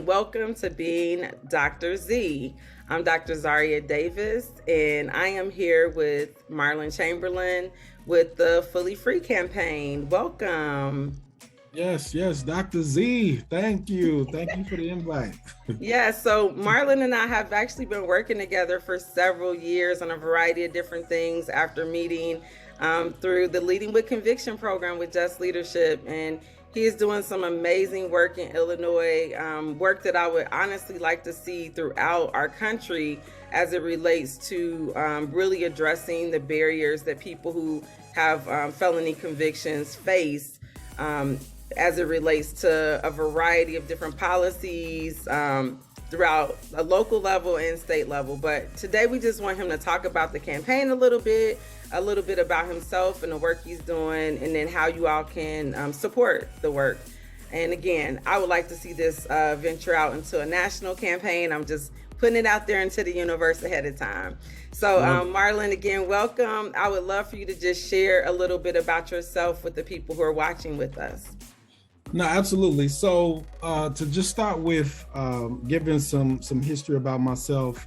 and welcome to Being Dr. Z. I'm Dr. Zaria Davis, and I am here with Marlon Chamberlain with the Fully Free campaign. Welcome. Yes, Dr. Z. Thank you. Thank you for the invite. Yeah, so Marlon and I have actually been working together for several years on a variety of different things after meeting through the Leading with Conviction program with Just Leadership. And he is doing some amazing work in Illinois, work that I would honestly like to see throughout our country as it relates to really addressing the barriers that people who have felony convictions face as it relates to a variety of different policies throughout a local level and state level. But today we just want him to talk about the campaign a little bit about himself and the work he's doing, and then how you all can support the work. And again, I would like to see this venture out into a national campaign. I'm just putting it out there into the universe ahead of time. So Marlon, again, welcome. I would love for you to just share a little bit about yourself with the people who are watching with us. No, absolutely. So to just start with giving some history about myself,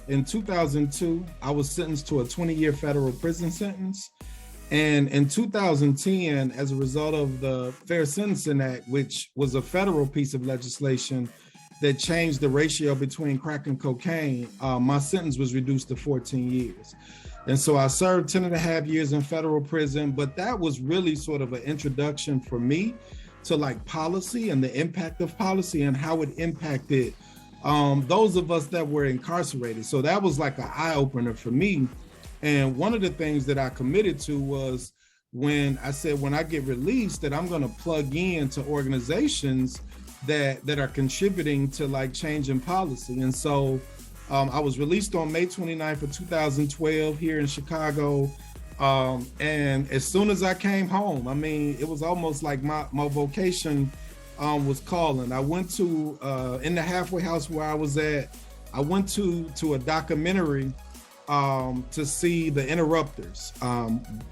in 2002, I was sentenced to a 20-year federal prison sentence. And in 2010, as a result of the Fair Sentencing Act, which was a federal piece of legislation that changed the ratio between crack and cocaine, my sentence was reduced to 14 years. And so I served 10 and a half years in federal prison, but that was really sort of an introduction for me to like policy and the impact of policy and how it impacted those of us that were incarcerated. So that was like an eye opener for me. And one of the things that I committed to was when I said, when I get released, that I'm going to plug in to organizations that are contributing to like changing policy. And so I was released on May 29th of 2012 here in Chicago. And as soon as I came home, I mean, it was almost like my vocation was calling. I went to, in the halfway house where I was at, I went to a documentary to see The Interrupters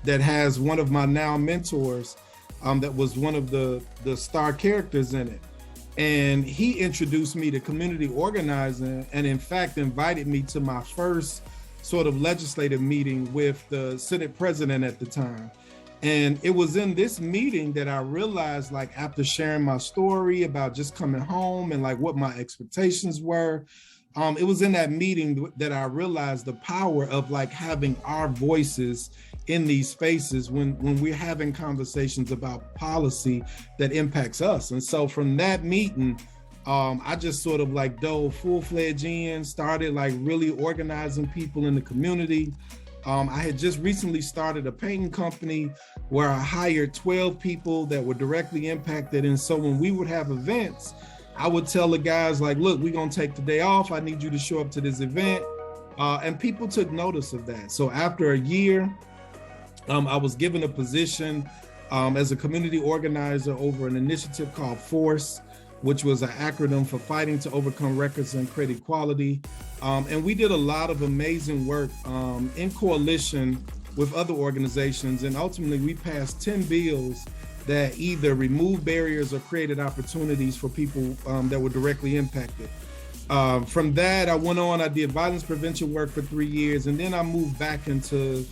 that has one of my now mentors that was one of the star characters in it. And he introduced me to community organizing and in fact invited me to my first sort of legislative meeting with the Senate president at the time. And it was in this meeting that I realized, like, after sharing my story about just coming home and like what my expectations were, it was in that meeting that I realized the power of like having our voices in these spaces when we're having conversations about policy that impacts us. And so from that meeting, I just sort of like dove full-fledged in, started like really organizing people in the community. I had just recently started a painting company where I hired 12 people that were directly impacted. And so when we would have events, I would tell the guys like, look, we're gonna take the day off. I need you to show up to this event. And people took notice of that. So after a year, I was given a position as a community organizer over an initiative called FORCE, which was an acronym for Fighting to Overcome Records and Create Equality. And we did a lot of amazing work in coalition with other organizations. And ultimately we passed 10 bills that either removed barriers or created opportunities for people that were directly impacted. From that, I went on, I did violence prevention work for 3 years, and then I moved back into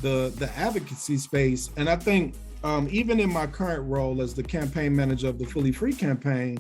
the advocacy space. And I think even in my current role as the campaign manager of the Fully Free campaign,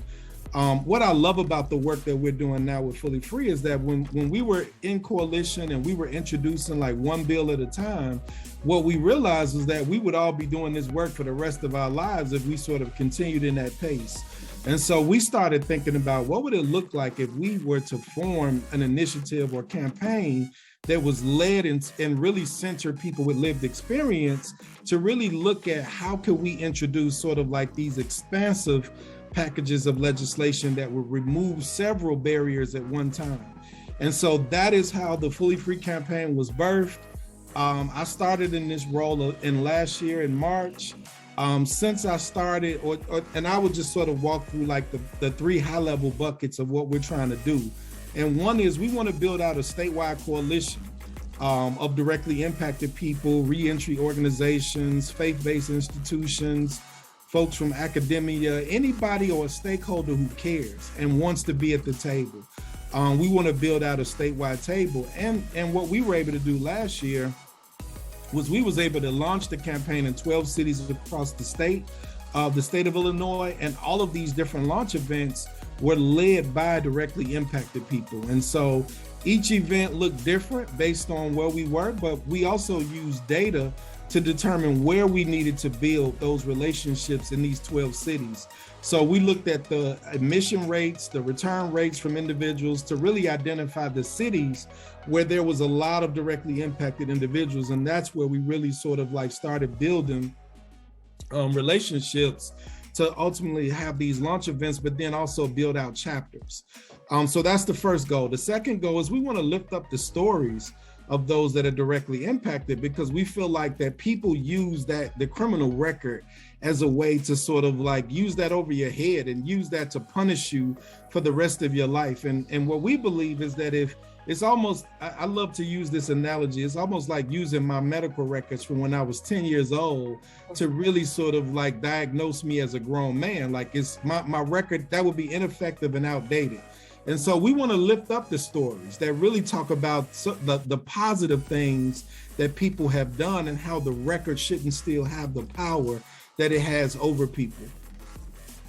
what I love about the work that we're doing now with Fully Free is that when we were in coalition and we were introducing like one bill at a time, what we realized was that we would all be doing this work for the rest of our lives if we sort of continued in that pace. And so we started thinking about what would it look like if we were to form an initiative or campaign that was led and really center people with lived experience to really look at how could we introduce sort of like these expansive packages of legislation that would remove several barriers at one time. And so that is how the Fully Free campaign was birthed. I started in this role in last year in March. Since I started, and I would just sort of walk through like the three high level buckets of what we're trying to do. And one is we want to build out a statewide coalition of directly impacted people, reentry organizations, faith-based institutions, folks from academia, anybody or a stakeholder who cares and wants to be at the table. We want to build out a statewide table. And what we were able to do last year was we was able to launch the campaign in 12 cities across the state of Illinois, and all of these different launch events were led by directly impacted people. And so each event looked different based on where we were, but we also used data to determine where we needed to build those relationships in these 12 cities. So we looked at the admission rates, the return rates from individuals to really identify the cities where there was a lot of directly impacted individuals. And that's where we really sort of like started building relationships to ultimately have these launch events, but then also build out chapters. So that's the first goal. The second goal is we want to lift up the stories of those that are directly impacted, because we feel like that people use the criminal record as a way to sort of like use that over your head and use that to punish you for the rest of your life. And what we believe is that if it's almost, I love to use this analogy, it's almost like using my medical records from when I was 10 years old to really sort of like diagnose me as a grown man. Like it's my record, that would be ineffective and outdated. And so we want to lift up the stories that really talk about the positive things that people have done and how the record shouldn't still have the power that it has over people.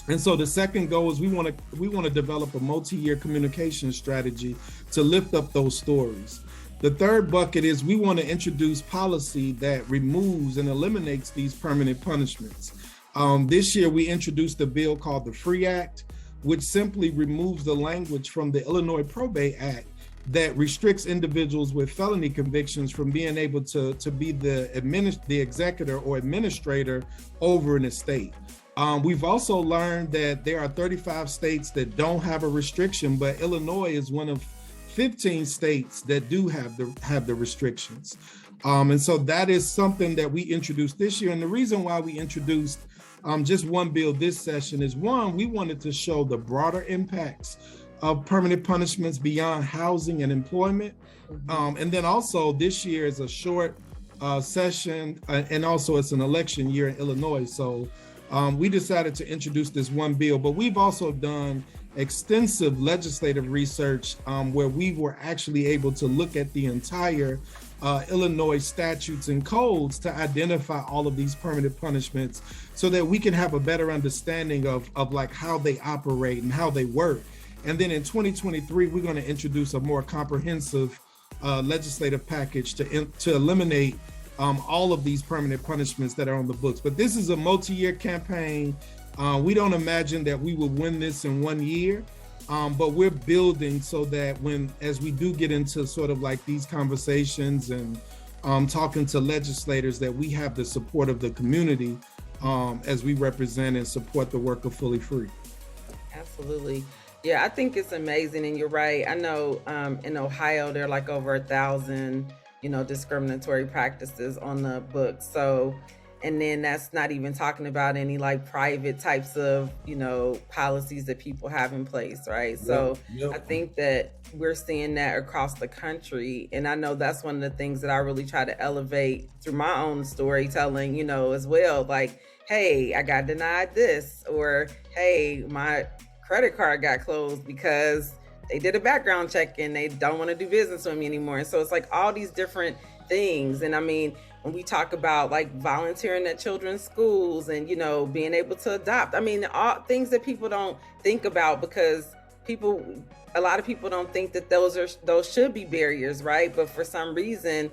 And so the second goal is we want to develop a multi-year communication strategy to lift up those stories. The third bucket is we want to introduce policy that removes and eliminates these permanent punishments. This year we introduced a bill called the FREE Act, which simply removes the language from the Illinois Probate Act that restricts individuals with felony convictions from being able to be the executor or administrator over an estate. We've also learned that there are 35 states that don't have a restriction, but Illinois is one of 15 states that do have the restrictions. And so that is something that we introduced this year. And the reason why we introduced just one bill this session is, one, we wanted to show the broader impacts of permanent punishments beyond housing and employment. And then also this year is a short session, and also it's an election year in Illinois. So we decided to introduce this one bill, but we've also done extensive legislative research where we were actually able to look at the entire Illinois statutes and codes to identify all of these permanent punishments so that we can have a better understanding of like how they operate and how they work. And then in 2023, we're going to introduce a more comprehensive legislative package to eliminate all of these permanent punishments that are on the books. But this is a multi-year campaign. We don't imagine that we will win this in 1 year. But we're building so that as we do get into sort of like these conversations and talking to legislators, that we have the support of the community as we represent and support the work of Fully Free. Absolutely. Yeah, I think it's amazing. And you're right. I know in Ohio, there are like over 1,000, discriminatory practices on the books. So, and then that's not even talking about any like private types of, policies that people have in place, right? So I think that we're seeing that across the country. And I know that's one of the things that I really try to elevate through my own storytelling, as well. Like, hey, I got denied this, or hey, my credit card got closed because they did a background check and they don't want to do business with me anymore. And so it's like all these different things. And I mean, when we talk about like volunteering at children's schools and, being able to adopt, I mean, all things that people don't think about, because a lot of people don't think that those should be barriers, right? But for some reason,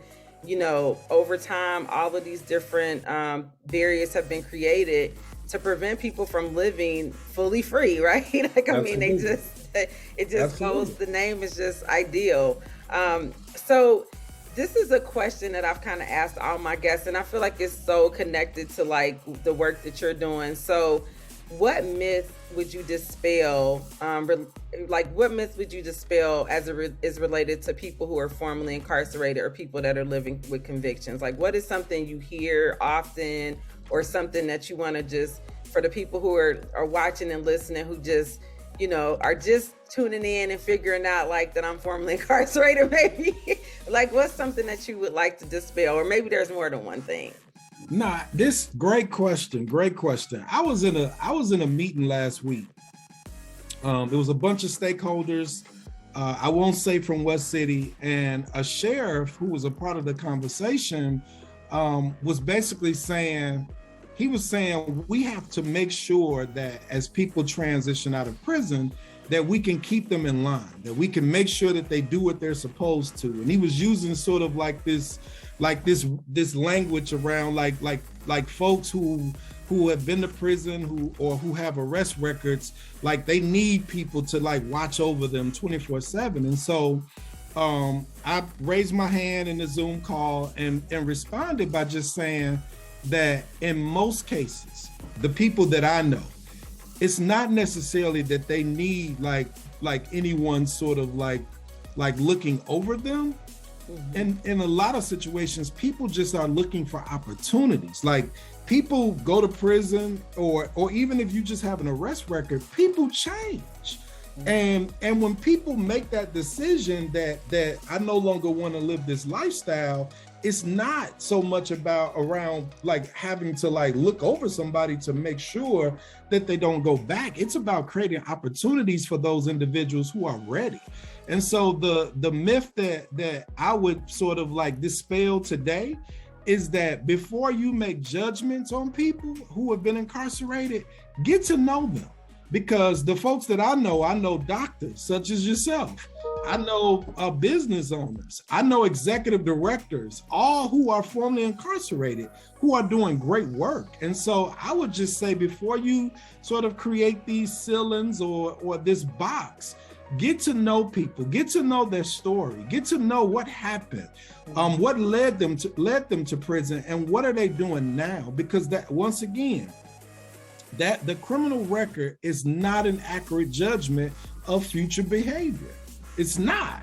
over time, all of these different barriers have been created to prevent people from living fully free, right? Like, I mean, it just goes, the name is just ideal. So this is a question that I've kind of asked all my guests, and I feel like it's so connected to like the work that you're doing. So what myth would you dispel, what myth would you dispel as it is related to people who are formerly incarcerated or people that are living with convictions? Like, what is something you hear often, or something that you want to just, for the people who are watching and listening, who just, are just tuning in and figuring out like that I'm formerly incarcerated, maybe, like what's something that you would like to dispel? Or maybe there's more than one thing. Nah, this great question. Great question. I was in a meeting last week. It was a bunch of stakeholders. I won't say from what city, and a sheriff who was a part of the conversation was basically saying, he was saying we have to make sure that as people transition out of prison, that we can keep them in line, that we can make sure that they do what they're supposed to. And he was using sort of like this language around like folks who have been to prison who have arrest records, like they need people to like watch over them 24/7. And so I raised my hand in the Zoom call and responded by just saying that in most cases, the people that I know, it's not necessarily that they need like anyone sort of like looking over them. And in a lot of situations, people just are looking for opportunities. Like people go to prison, or even if you just have an arrest record, people change. And when people make that decision that I no longer want to live this lifestyle, it's not so much about around like having to like look over somebody to make sure that they don't go back. It's about creating opportunities for those individuals who are ready. And so the myth that I would sort of like dispel today is that before you make judgments on people who have been incarcerated, get to know them. Because the folks that I know doctors such as yourself. I know business owners. I know executive directors, all who are formerly incarcerated, who are doing great work. And so I would just say, before you sort of create these ceilings or this box, get to know people, get to know their story, get to know what happened, what led them to prison, and what are they doing now? Because that, once again, that the criminal record is not an accurate judgment of future behavior. It's not.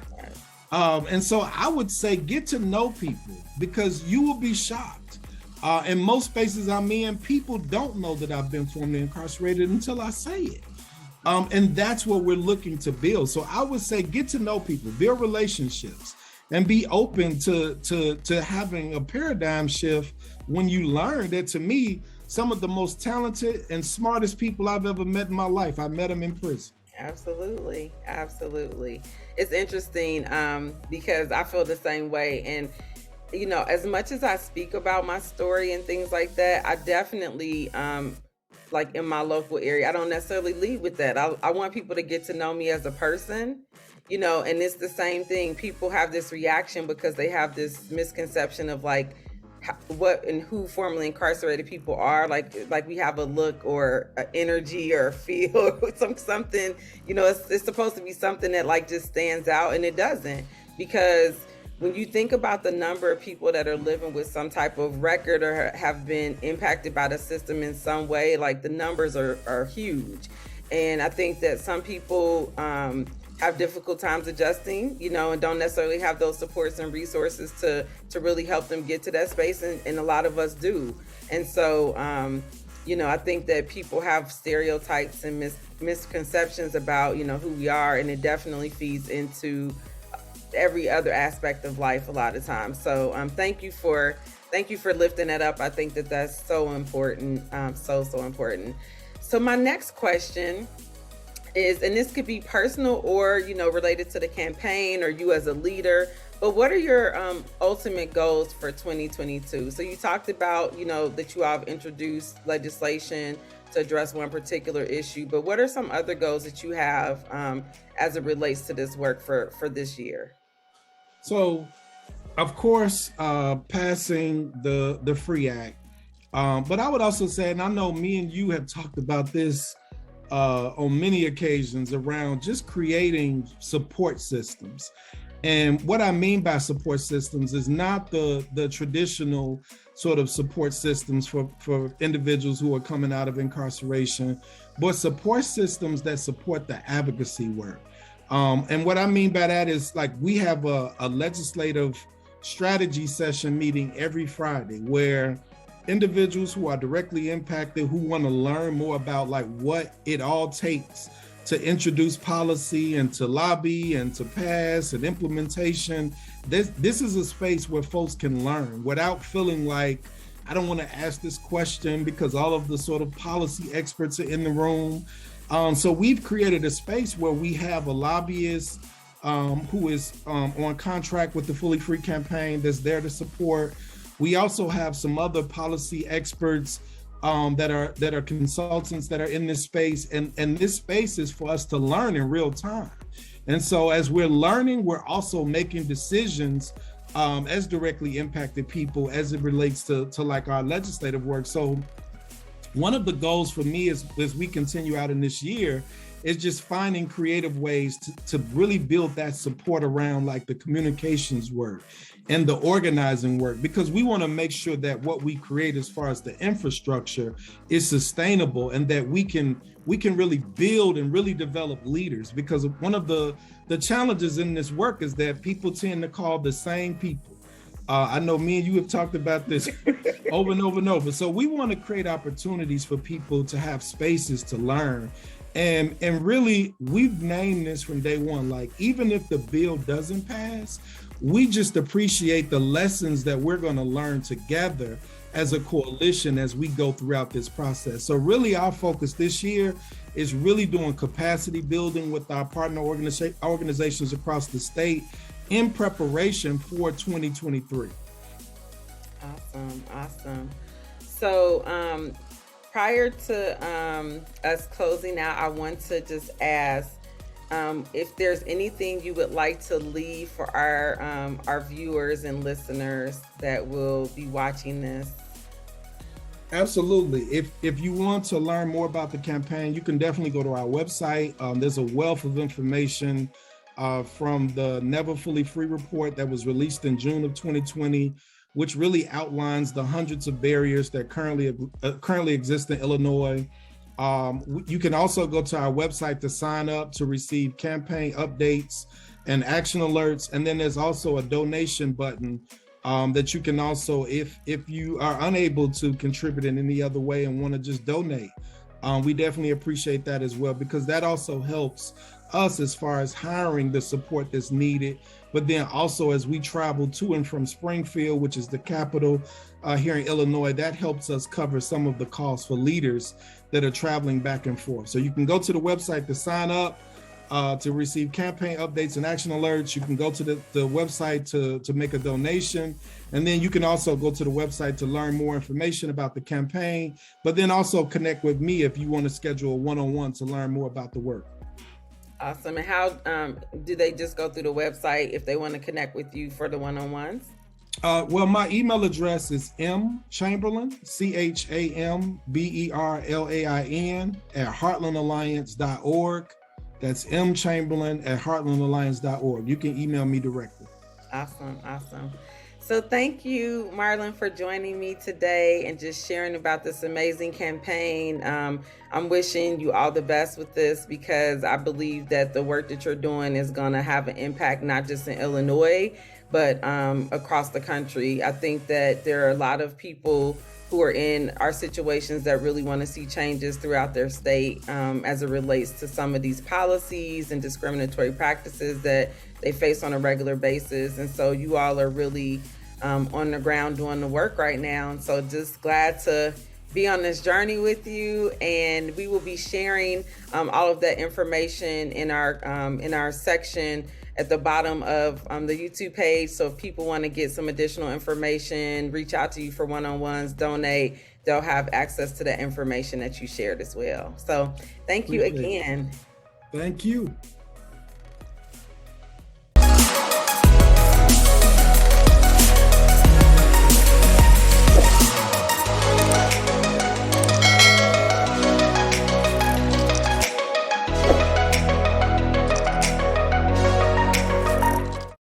And so I would say get to know people, because you will be shocked. In most spaces I'm in, people don't know that I've been formerly incarcerated until I say it. And that's what we're looking to build. So I would say get to know people, build relationships, and be open to having a paradigm shift when you learn that, to me, some of the most talented and smartest people I've ever met in my life, I met them in prison. Absolutely. It's interesting because I feel the same way. And, you know, as much as I speak about my story and things like that, I definitely, like in my local area, I don't necessarily lead with that. I want people to get to know me as a person, you know, and it's the same thing. People have this reaction because they have this misconception of like, what and who formerly incarcerated people are, like we have a look or an energy or a feel or something, you know, it's supposed to be something that like just stands out, and it doesn't. Because when you think about the number of people that are living with some type of record or have been impacted by the system in some way, like the numbers are huge. And I think that some people have difficult times adjusting, you know, and don't necessarily have those supports and resources to really help them get to that space. And a lot of us do. And so, you know, I think that people have stereotypes and misconceptions about, you know, who we are. And it definitely feeds into every other aspect of life a lot of times. So thank you for lifting that up. I think that that's so important. So important. So my next question is, and this could be personal or, you know, related to the campaign or you as a leader, but what are your ultimate goals for 2022? So you talked about, you know, that you all have introduced legislation to address one particular issue, but what are some other goals that you have as it relates to this work for this year? So, of course, passing the FREE Act, but I would also say, and I know me and you have talked about this on many occasions, around just creating support systems. And what I mean by support systems is not the traditional sort of support systems for individuals who are coming out of incarceration, but support systems that support the advocacy work. And what I mean by that is, like, we have a legislative strategy session meeting every Friday where individuals who are directly impacted, who want to learn more about like what it all takes to introduce policy and to lobby and to pass and implementation. This is a space where folks can learn without feeling like I don't want to ask this question because all of the sort of policy experts are in the room. So we've created a space where we have a lobbyist who is on contract with the Fully Free campaign that's there to support. We also have some other policy experts that are consultants that are in this space, and this space is for us to learn in real time. And so as we're learning, we're also making decisions as directly impacted people as it relates to like our legislative work. So one of the goals for me as we continue out in this year is just finding creative ways to really build that support around like the communications work and the organizing work, because we want to make sure that what we create as far as the infrastructure is sustainable and that we can really build and really develop leaders. Because one of the challenges in this work is that people tend to call the same people. I know me and you have talked about this over and over and over. So we want to create opportunities for people to have spaces to learn. And really, we've named this from day one, like, even if the bill doesn't pass, we just appreciate the lessons that we're going to learn together as a coalition as we go throughout this process. So really, our focus this year is really doing capacity building with our partner organizations across the state in preparation for 2023. Awesome. So prior to us closing out, I want to just ask if there's anything you would like to leave for our viewers and listeners that will be watching this. Absolutely. If you want to learn more about the campaign, you can definitely go to our website. There's a wealth of information from the Never Fully Free report that was released in June of 2020, which really outlines the hundreds of barriers that currently exist in Illinois. You can also go to our website to sign up to receive campaign updates and action alerts. And then there's also a donation button that you can also, if you are unable to contribute in any other way and want to just donate, we definitely appreciate that as well, because that also helps us as far as hiring the support that's needed. But then also as we travel to and from Springfield, which is the capital here in Illinois, that helps us cover some of the costs for leaders that are traveling back and forth. So you can go to the website to sign up to receive campaign updates and action alerts. You can go to the website to make a donation. And then you can also go to the website to learn more information about the campaign, but then also connect with me if you want to schedule a one-on-one to learn more about the work. Awesome. And how do they just go through the website if they want to connect with you for the one-on-ones? Well, my email address is mchamberlain, CHAMBERLAIN @heartlandalliance.org. That's mchamberlain@heartlandalliance.org. You can email me directly. Awesome. So thank you, Marlon, for joining me today and just sharing about this amazing campaign. I'm wishing you all the best with this, because I believe that the work that you're doing is going to have an impact, not just in Illinois, but across the country. I think that there are a lot of people who are in our situations that really want to see changes throughout their state as it relates to some of these policies and discriminatory practices that they face on a regular basis. And so you all are really on the ground doing the work right now. And so just glad to be on this journey with you. And we will be sharing all of that information in our section at the bottom of the YouTube page. So if people want to get some additional information, reach out to you for one-on-ones, donate, they'll have access to that information that you shared as well. So thank you again. Thank you.